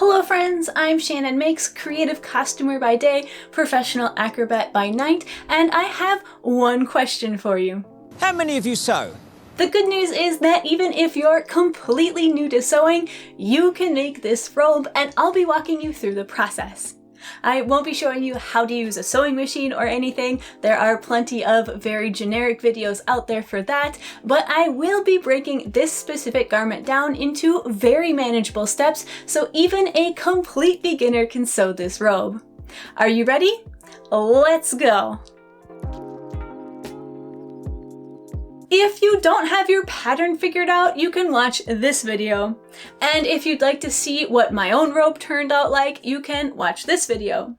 Hello friends, I'm Shannon Makes, creative costumer by day, professional acrobat by night, and I have one question for you. How many of you sew? The good news is that even if you're completely new to sewing, you can make this robe, and I'll be walking you through the process. I won't be showing you how to use a sewing machine or anything. There are plenty of very generic videos out there for that, but I will be breaking this specific garment down into very manageable steps so even a complete beginner can sew this robe. Are you ready? Let's go! If you don't have your pattern figured out, you can watch this video. And if you'd like to see what my own robe turned out like, you can watch this video.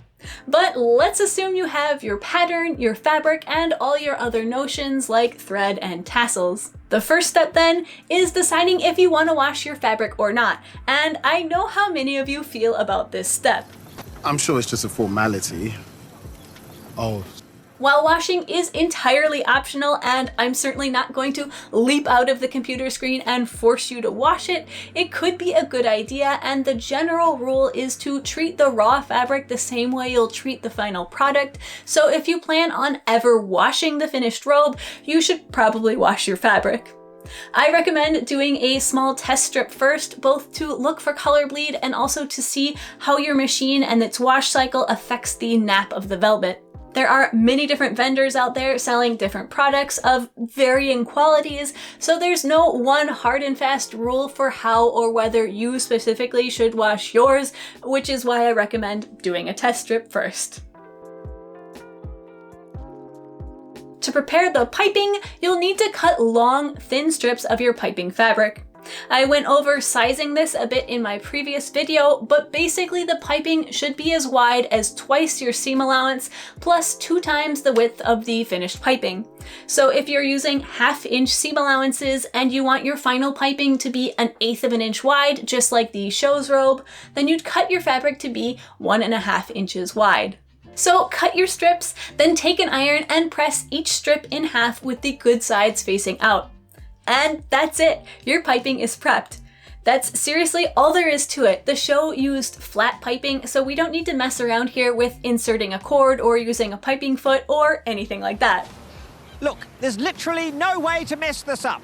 But let's assume you have your pattern, your fabric, and all your other notions like thread and tassels. The first step then is deciding if you want to wash your fabric or not. And I know how many of you feel about this step. I'm sure it's just a formality. While washing is entirely optional, and I'm certainly not going to leap out of the computer screen and force you to wash it, it could be a good idea, and the general rule is to treat the raw fabric the same way you'll treat the final product. So if you plan on ever washing the finished robe, you should probably wash your fabric. I recommend doing a small test strip first, both to look for color bleed and also to see how your machine and its wash cycle affects the nap of the velvet. There are many different vendors out there selling different products of varying qualities, so there's no one hard and fast rule for how or whether you specifically should wash yours, which is why I recommend doing a test strip first. To prepare the piping, you'll need to cut long, thin strips of your piping fabric. I went over sizing this a bit in my previous video, but basically the piping should be as wide as twice your seam allowance plus 2 times the width of the finished piping. So if you're using 1/2 inch seam allowances and you want your final piping to be 1/8 of an inch wide, just like the show's robe, then you'd cut your fabric to be 1.5 inches wide. So cut your strips, then take an iron and press each strip in half with the good sides facing out. And that's it, your piping is prepped. That's seriously all there is to it. The show used flat piping, so we don't need to mess around here with inserting a cord or using a piping foot or anything like that. Look, there's literally no way to mess this up.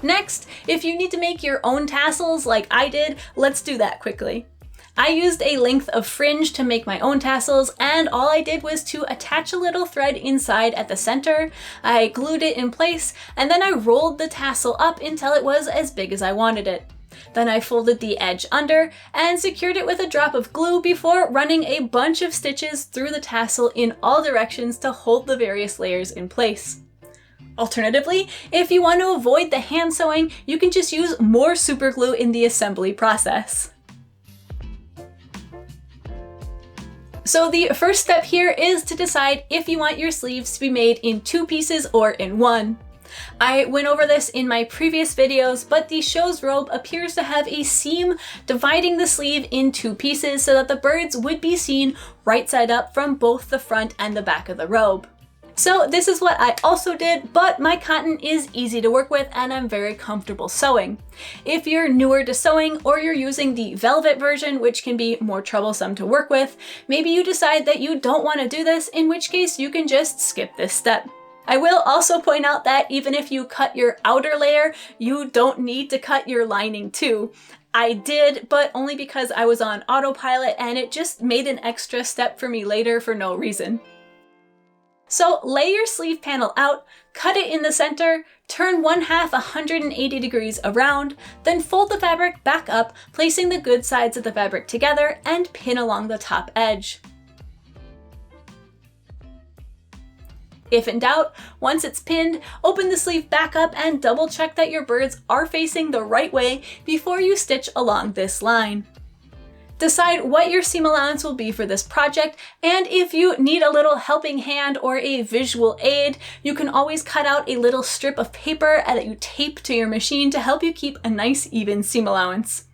Next, if you need to make your own tassels like I did, let's do that quickly. I used a length of fringe to make my own tassels, and all I did was to attach a little thread inside at the center. I glued it in place, and then I rolled the tassel up until it was as big as I wanted it. Then I folded the edge under and secured it with a drop of glue before running a bunch of stitches through the tassel in all directions to hold the various layers in place. Alternatively, if you want to avoid the hand sewing, you can just use more super glue in the assembly process. So the first step here is to decide if you want your sleeves to be made in 2 pieces or in 1. I went over this in my previous videos, but the show's robe appears to have a seam dividing the sleeve in 2 pieces so that the birds would be seen right side up from both the front and the back of the robe. So this is what I also did, but my cotton is easy to work with and I'm very comfortable sewing. If you're newer to sewing or you're using the velvet version, which can be more troublesome to work with, maybe you decide that you don't want to do this, in which case you can just skip this step. I will also point out that even if you cut your outer layer, you don't need to cut your lining too. I did, but only because I was on autopilot and it just made an extra step for me later for no reason. So lay your sleeve panel out, cut it in the center, turn 1/2 180 degrees around, then fold the fabric back up, placing the good sides of the fabric together and pin along the top edge. If in doubt, once it's pinned, open the sleeve back up and double check that your birds are facing the right way before you stitch along this line. Decide what your seam allowance will be for this project, and if you need a little helping hand or a visual aid, you can always cut out a little strip of paper that you tape to your machine to help you keep a nice even seam allowance.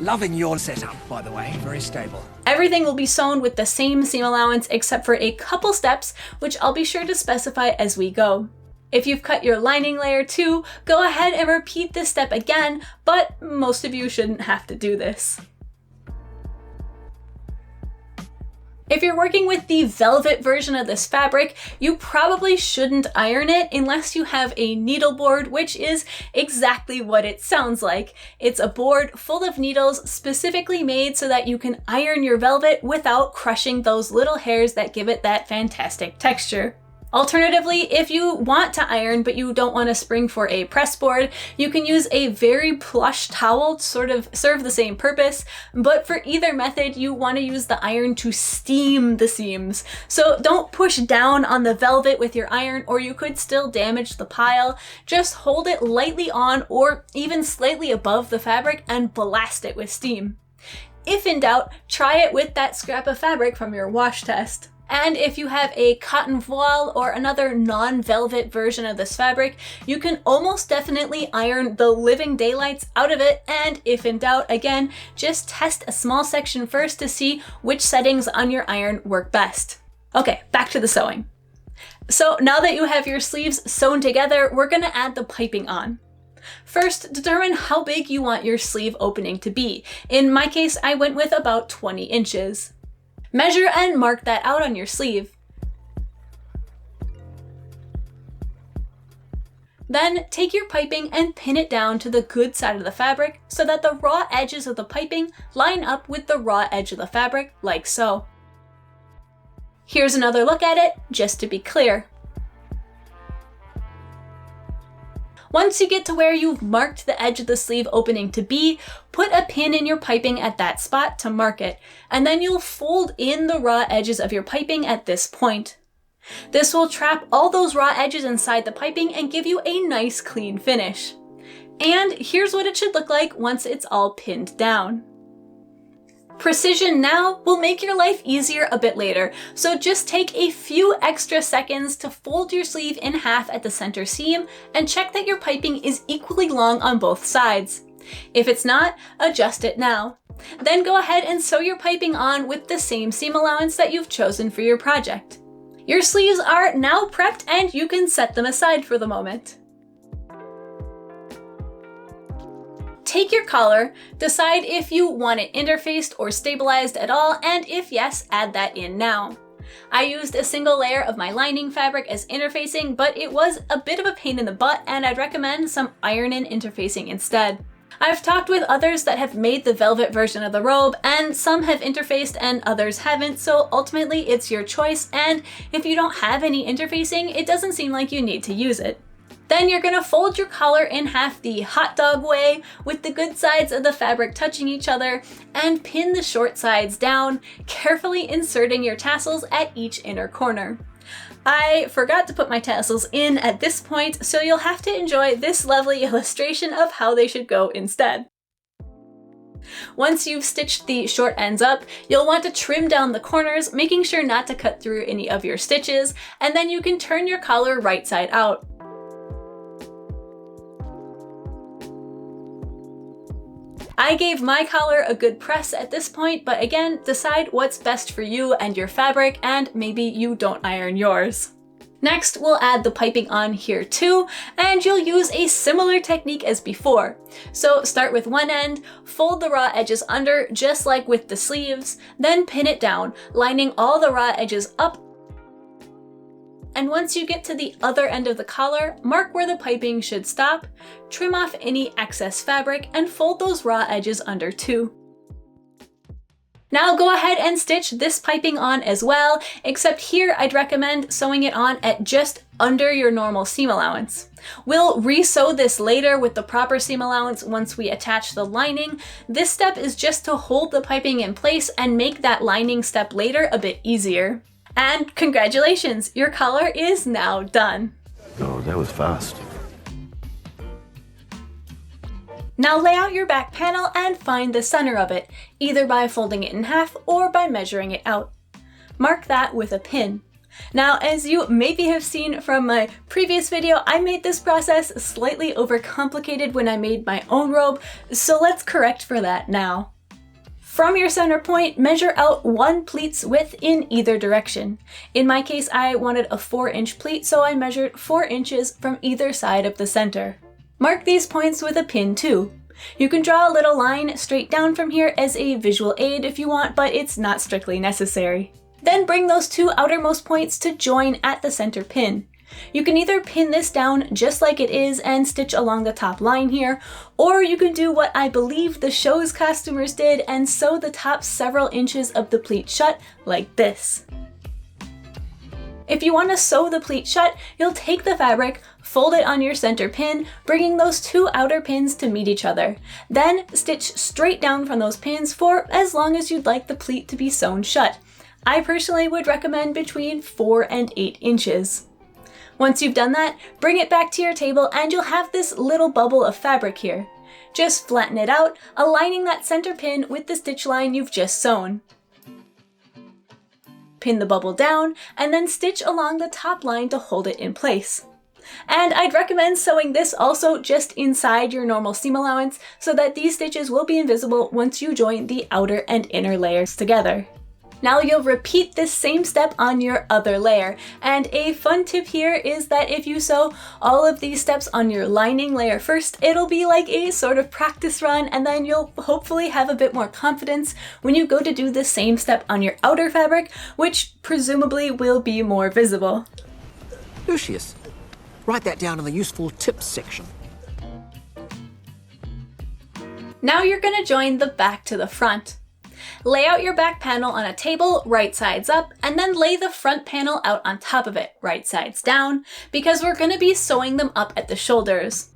Loving your setup, by the way, very stable. Everything will be sewn with the same seam allowance except for a couple steps, which I'll be sure to specify as we go. If you've cut your lining layer too, go ahead and repeat this step again, but most of you shouldn't have to do this. If you're working with the velvet version of this fabric, you probably shouldn't iron it unless you have a needle board, which is exactly what it sounds like. It's a board full of needles specifically made so that you can iron your velvet without crushing those little hairs that give it that fantastic texture. Alternatively, if you want to iron but you don't want to spring for a press board, you can use a very plush towel to sort of serve the same purpose, but for either method you want to use the iron to steam the seams. So don't push down on the velvet with your iron or you could still damage the pile. Just hold it lightly on or even slightly above the fabric and blast it with steam. If in doubt, try it with that scrap of fabric from your wash test. And if you have a cotton voile or another non-velvet version of this fabric, you can almost definitely iron the living daylights out of it, and if in doubt, again, just test a small section first to see which settings on your iron work best. Okay, back to the sewing. So now that you have your sleeves sewn together, we're gonna add the piping on. First, determine how big you want your sleeve opening to be. In my case, I went with about 20 inches. Measure and mark that out on your sleeve. Then take your piping and pin it down to the good side of the fabric so that the raw edges of the piping line up with the raw edge of the fabric, like so. Here's another look at it, just to be clear. Once you get to where you've marked the edge of the sleeve opening to be, put a pin in your piping at that spot to mark it, and then you'll fold in the raw edges of your piping at this point. This will trap all those raw edges inside the piping and give you a nice clean finish. And here's what it should look like once it's all pinned down. Precision now will make your life easier a bit later, so just take a few extra seconds to fold your sleeve in half at the center seam and check that your piping is equally long on both sides. If it's not, adjust it now. Then go ahead and sew your piping on with the same seam allowance that you've chosen for your project. Your sleeves are now prepped and you can set them aside for the moment. Take your collar, decide if you want it interfaced or stabilized at all, and if yes, add that in now. I used a single layer of my lining fabric as interfacing, but it was a bit of a pain in the butt and I'd recommend some iron-in interfacing instead. I've talked with others that have made the velvet version of the robe, and some have interfaced and others haven't, so ultimately it's your choice, and if you don't have any interfacing, it doesn't seem like you need to use it. Then you're gonna fold your collar in half the hot dog way with the good sides of the fabric touching each other and pin the short sides down, carefully inserting your tassels at each inner corner. I forgot to put my tassels in at this point, so you'll have to enjoy this lovely illustration of how they should go instead. Once you've stitched the short ends up, you'll want to trim down the corners, making sure not to cut through any of your stitches, and then you can turn your collar right side out. I gave my collar a good press at this point, but again, decide what's best for you and your fabric, and maybe you don't iron yours. Next, we'll add the piping on here too, and you'll use a similar technique as before. So start with one end, fold the raw edges under just like with the sleeves, then pin it down, lining all the raw edges up. And once you get to the other end of the collar, mark where the piping should stop, trim off any excess fabric, and fold those raw edges under too. Now go ahead and stitch this piping on as well, except here I'd recommend sewing it on at just under your normal seam allowance. We'll re-sew this later with the proper seam allowance once we attach the lining. This step is just to hold the piping in place and make that lining step later a bit easier. And congratulations, your collar is now done. Oh, that was fast. Now lay out your back panel and find the center of it, either by folding it in half or by measuring it out. Mark that with a pin. Now, as you maybe have seen from my previous video, I made this process slightly overcomplicated when I made my own robe, so let's correct for that now. From your center point, measure out 1 pleat's width in either direction. In my case, I wanted a 4-inch pleat, so I measured 4 inches from either side of the center. Mark these points with a pin too. You can draw a little line straight down from here as a visual aid if you want, but it's not strictly necessary. Then bring those two outermost points to join at the center pin. You can either pin this down just like it is and stitch along the top line here, or you can do what I believe the show's costumers did and sew the top several inches of the pleat shut like this. If you want to sew the pleat shut, you'll take the fabric, fold it on your center pin, bringing those two outer pins to meet each other. Then stitch straight down from those pins for as long as you'd like the pleat to be sewn shut. I personally would recommend between 4 and 8 inches. Once you've done that, bring it back to your table and you'll have this little bubble of fabric here. Just flatten it out, aligning that center pin with the stitch line you've just sewn. Pin the bubble down and then stitch along the top line to hold it in place. And I'd recommend sewing this also just inside your normal seam allowance so that these stitches will be invisible once you join the outer and inner layers together. Now you'll repeat this same step on your other layer. And a fun tip here is that if you sew all of these steps on your lining layer first, it'll be like a sort of practice run, and then you'll hopefully have a bit more confidence when you go to do the same step on your outer fabric, which presumably will be more visible. Lucius, write that down in the useful tips section. Now you're going to join the back to the front. Lay out your back panel on a table, right sides up, and then lay the front panel out on top of it, right sides down, because we're going to be sewing them up at the shoulders.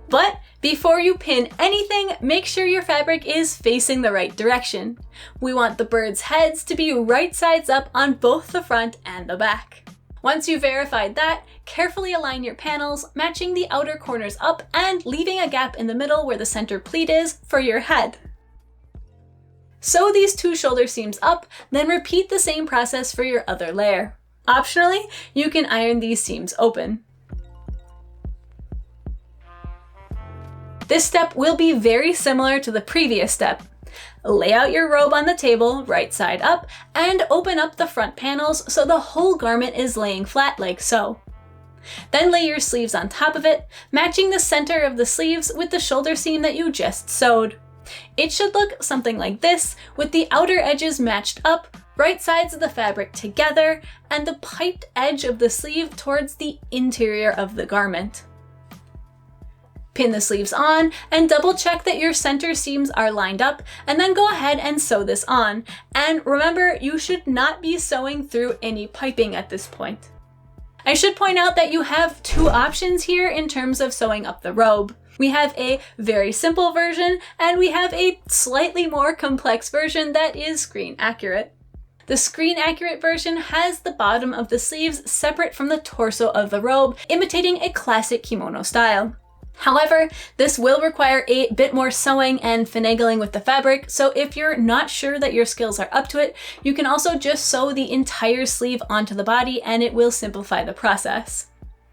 But before you pin anything, make sure your fabric is facing the right direction. We want the birds' heads to be right sides up on both the front and the back. Once you've verified that, carefully align your panels, matching the outer corners up and leaving a gap in the middle where the center pleat is for your head. Sew these two shoulder seams up, then repeat the same process for your other layer. Optionally, you can iron these seams open. This step will be very similar to the previous step. Lay out your robe on the table, right side up, and open up the front panels so the whole garment is laying flat like so. Then lay your sleeves on top of it, matching the center of the sleeves with the shoulder seam that you just sewed. It should look something like this, with the outer edges matched up, right sides of the fabric together, and the piped edge of the sleeve towards the interior of the garment. Pin the sleeves on and double check that your center seams are lined up, and then go ahead and sew this on. And remember, you should not be sewing through any piping at this point. I should point out that you have two options here in terms of sewing up the robe. We have a very simple version, and we have a slightly more complex version that is screen accurate. The screen accurate version has the bottom of the sleeves separate from the torso of the robe, imitating a classic kimono style. However, this will require a bit more sewing and finagling with the fabric, so if you're not sure that your skills are up to it, you can also just sew the entire sleeve onto the body and it will simplify the process.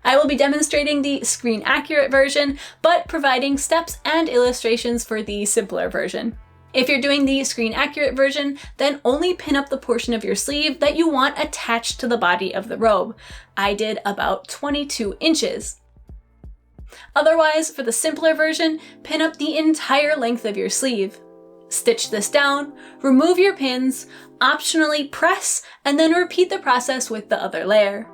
I will be demonstrating the screen accurate version, but providing steps and illustrations for the simpler version. If you're doing the screen accurate version, then only pin up the portion of your sleeve that you want attached to the body of the robe. I did about 22 inches. Otherwise, for the simpler version, pin up the entire length of your sleeve. Stitch this down, remove your pins, optionally press, and then repeat the process with the other layer.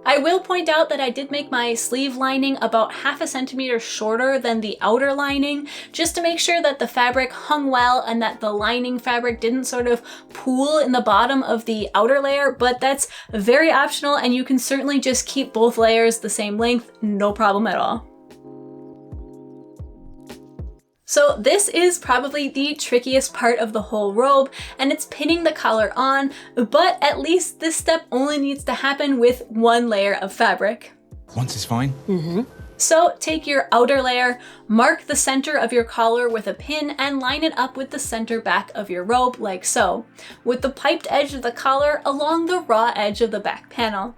I will point out that I did make my sleeve lining about 1/2 centimeter shorter than the outer lining, just to make sure that the fabric hung well and that the lining fabric didn't sort of pool in the bottom of the outer layer, but that's very optional and you can certainly just keep both layers the same length, no problem at all. So this is probably the trickiest part of the whole robe, and it's pinning the collar on, but at least this step only needs to happen with one layer of fabric. Once is fine. So take your outer layer, mark the center of your collar with a pin, and line it up with the center back of your robe like so, with the piped edge of the collar along the raw edge of the back panel.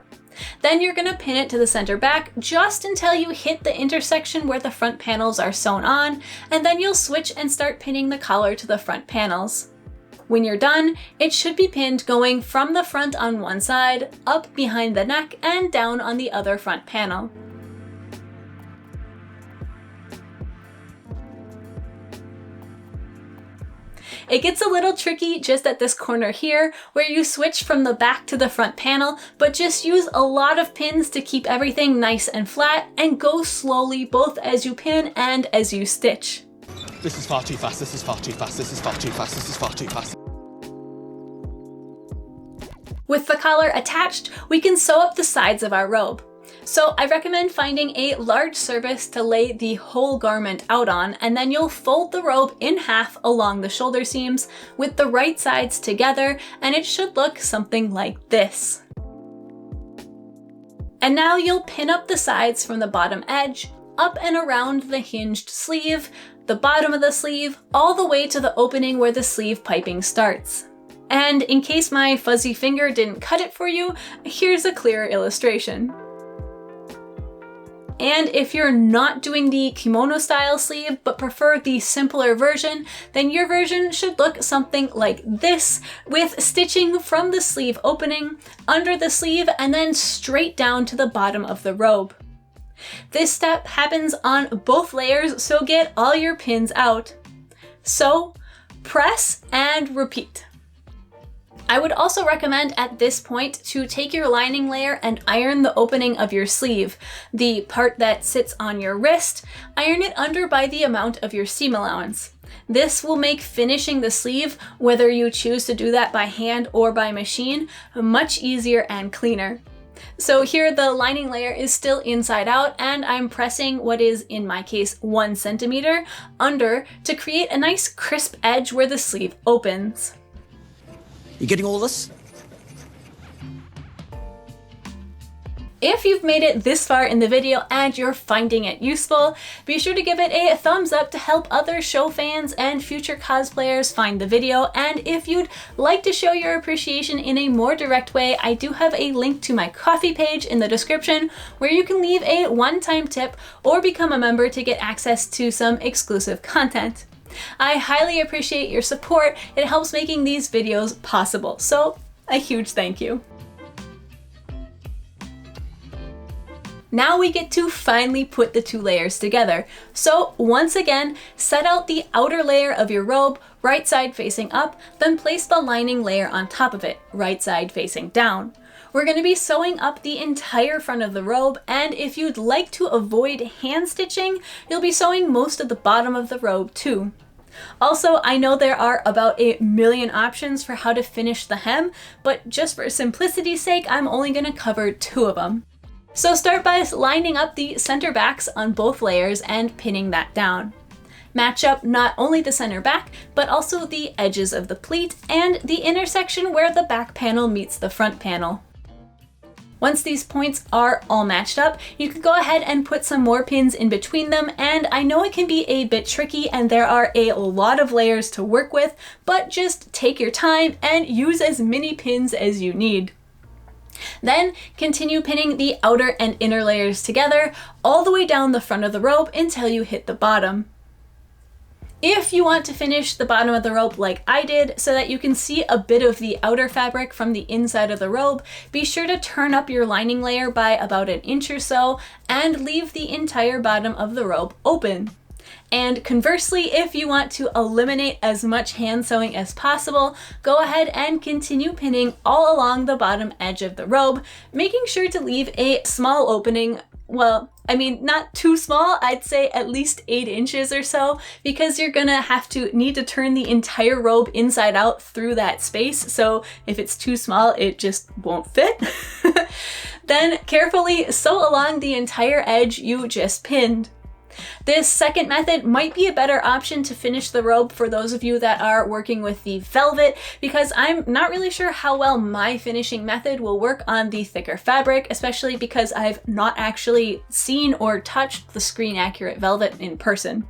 Then you're going to pin it to the center back just until you hit the intersection where the front panels are sewn on, and then you'll switch and start pinning the collar to the front panels. When you're done, it should be pinned going from the front on one side, up behind the neck, and down on the other front panel. It gets a little tricky just at this corner here where you switch from the back to the front panel, but just use a lot of pins to keep everything nice and flat and go slowly both as you pin and as you stitch. This is far too fast, this is far too fast, this is far too fast, this is far too fast. With the collar attached, we can sew up the sides of our robe. So I recommend finding a large surface to lay the whole garment out on, and then you'll fold the robe in half along the shoulder seams with the right sides together, and it should look something like this. And now you'll pin up the sides from the bottom edge, up and around the hinged sleeve, the bottom of the sleeve, all the way to the opening where the sleeve piping starts. And in case my fuzzy finger didn't cut it for you, here's a clearer illustration. And if you're not doing the kimono style sleeve but prefer the simpler version, then your version should look something like this, with stitching from the sleeve opening, under the sleeve, and then straight down to the bottom of the robe. This step happens on both layers, so get all your pins out. Sew, press, and repeat. I would also recommend at this point to take your lining layer and iron the opening of your sleeve, the part that sits on your wrist. Iron it under by the amount of your seam allowance. This will make finishing the sleeve, whether you choose to do that by hand or by machine, much easier and cleaner. So here the lining layer is still inside out, and I'm pressing what is, in my case, 1 centimeter under to create a nice crisp edge where the sleeve opens. You getting all this? If you've made it this far in the video and you're finding it useful, be sure to give it a thumbs up to help other show fans and future cosplayers find the video. And if you'd like to show your appreciation in a more direct way, I do have a link to my Ko-fi page in the description where you can leave a one-time tip or become a member to get access to some exclusive content. I highly appreciate your support. It helps making these videos possible, so a huge thank you. Now we get to finally put the 2 layers together. So once again, set out the outer layer of your robe, right side facing up, then place the lining layer on top of it, right side facing down. We're going to be sewing up the entire front of the robe, and if you'd like to avoid hand stitching, you'll be sewing most of the bottom of the robe too. Also, I know there are about 1 million options for how to finish the hem, but just for simplicity's sake, I'm only going to cover 2 of them. So start by lining up the center backs on both layers and pinning that down. Match up not only the center back, but also the edges of the pleat and the intersection where the back panel meets the front panel. Once these points are all matched up, you can go ahead and put some more pins in between them, and I know it can be a bit tricky and there are a lot of layers to work with, but just take your time and use as many pins as you need. Then continue pinning the outer and inner layers together all the way down the front of the robe until you hit the bottom. If you want to finish the bottom of the robe like I did so that you can see a bit of the outer fabric from the inside of the robe, be sure to turn up your lining layer by about 1 inch or so and leave the entire bottom of the robe open. And conversely, if you want to eliminate as much hand sewing as possible, go ahead and continue pinning all along the bottom edge of the robe, making sure to leave a small opening. Well, I mean, not too small, I'd say at least 8 inches or so, because you're gonna need to turn the entire robe inside out through that space, so if it's too small, it just won't fit. Then carefully sew along the entire edge you just pinned. This second method might be a better option to finish the robe for those of you that are working with the velvet, because I'm not really sure how well my finishing method will work on the thicker fabric, especially because I've not actually seen or touched the screen accurate velvet in person.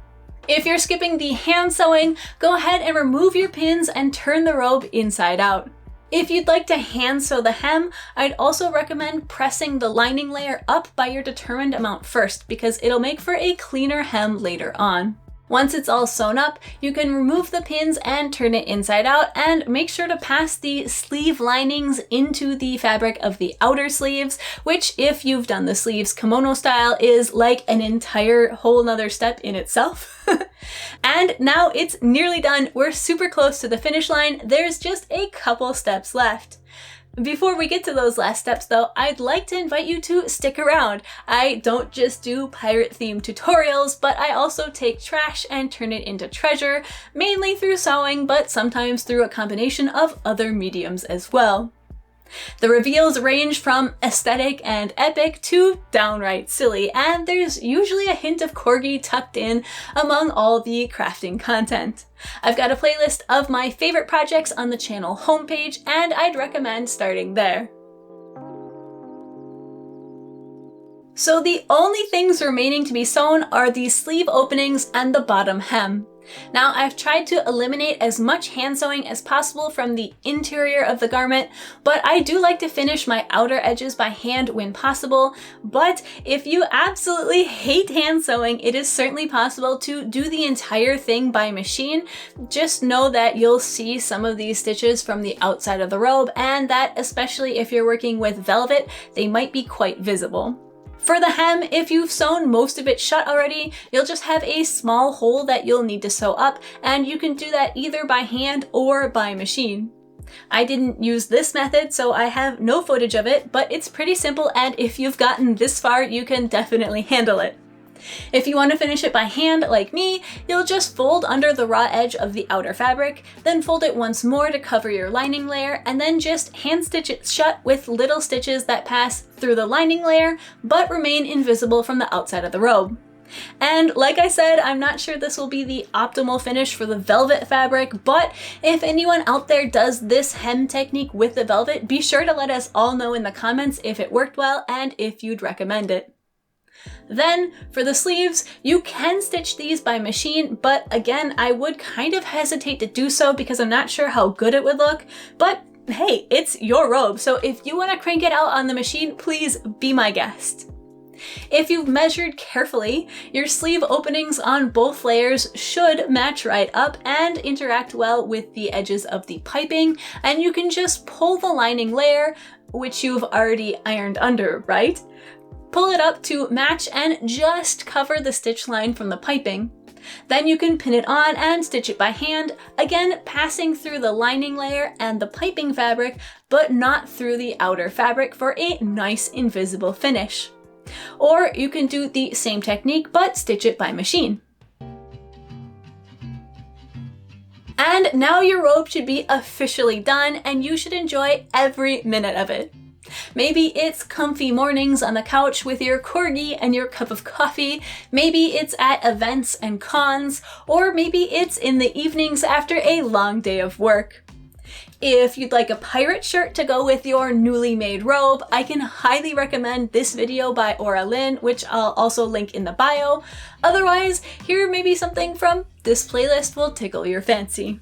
If you're skipping the hand sewing, go ahead and remove your pins and turn the robe inside out. If you'd like to hand sew the hem, I'd also recommend pressing the lining layer up by your determined amount first, because it'll make for a cleaner hem later on. Once it's all sewn up, you can remove the pins and turn it inside out, and make sure to pass the sleeve linings into the fabric of the outer sleeves, which, if you've done the sleeves kimono style, is like an entire whole nother step in itself. And now it's nearly done. We're super close to the finish line. There's just a couple steps left. Before we get to those last steps though, I'd like to invite you to stick around. I don't just do pirate-themed tutorials, but I also take trash and turn it into treasure, mainly through sewing, but sometimes through a combination of other mediums as well. The reveals range from aesthetic and epic to downright silly, and there's usually a hint of corgi tucked in among all the crafting content. I've got a playlist of my favorite projects on the channel homepage, and I'd recommend starting there. So the only things remaining to be sewn are the sleeve openings and the bottom hem. Now, I've tried to eliminate as much hand sewing as possible from the interior of the garment, but I do like to finish my outer edges by hand when possible. But if you absolutely hate hand sewing, it is certainly possible to do the entire thing by machine. Just know that you'll see some of these stitches from the outside of the robe, and that especially if you're working with velvet, they might be quite visible. For the hem, if you've sewn most of it shut already, you'll just have a small hole that you'll need to sew up, and you can do that either by hand or by machine. I didn't use this method, so I have no footage of it, but it's pretty simple, and if you've gotten this far, you can definitely handle it. If you want to finish it by hand, like me, you'll just fold under the raw edge of the outer fabric, then fold it once more to cover your lining layer, and then just hand stitch it shut with little stitches that pass through the lining layer, but remain invisible from the outside of the robe. And like I said, I'm not sure this will be the optimal finish for the velvet fabric, but if anyone out there does this hem technique with the velvet, be sure to let us all know in the comments if it worked well and if you'd recommend it. Then, for the sleeves, you can stitch these by machine, but again, I would kind of hesitate to do so because I'm not sure how good it would look, but hey, it's your robe, so if you want to crank it out on the machine, please be my guest. If you've measured carefully, your sleeve openings on both layers should match right up and interact well with the edges of the piping, and you can just pull the lining layer, which you've already ironed under, right? Pull it up to match and just cover the stitch line from the piping. Then you can pin it on and stitch it by hand, again passing through the lining layer and the piping fabric, but not through the outer fabric for a nice invisible finish. Or you can do the same technique but stitch it by machine. And now your robe should be officially done, and you should enjoy every minute of it. Maybe it's comfy mornings on the couch with your corgi and your cup of coffee, maybe it's at events and cons, or maybe it's in the evenings after a long day of work. If you'd like a pirate shirt to go with your newly made robe, I can highly recommend this video by Aura Lynn, which I'll also link in the bio. Otherwise, here maybe something from this playlist will tickle your fancy.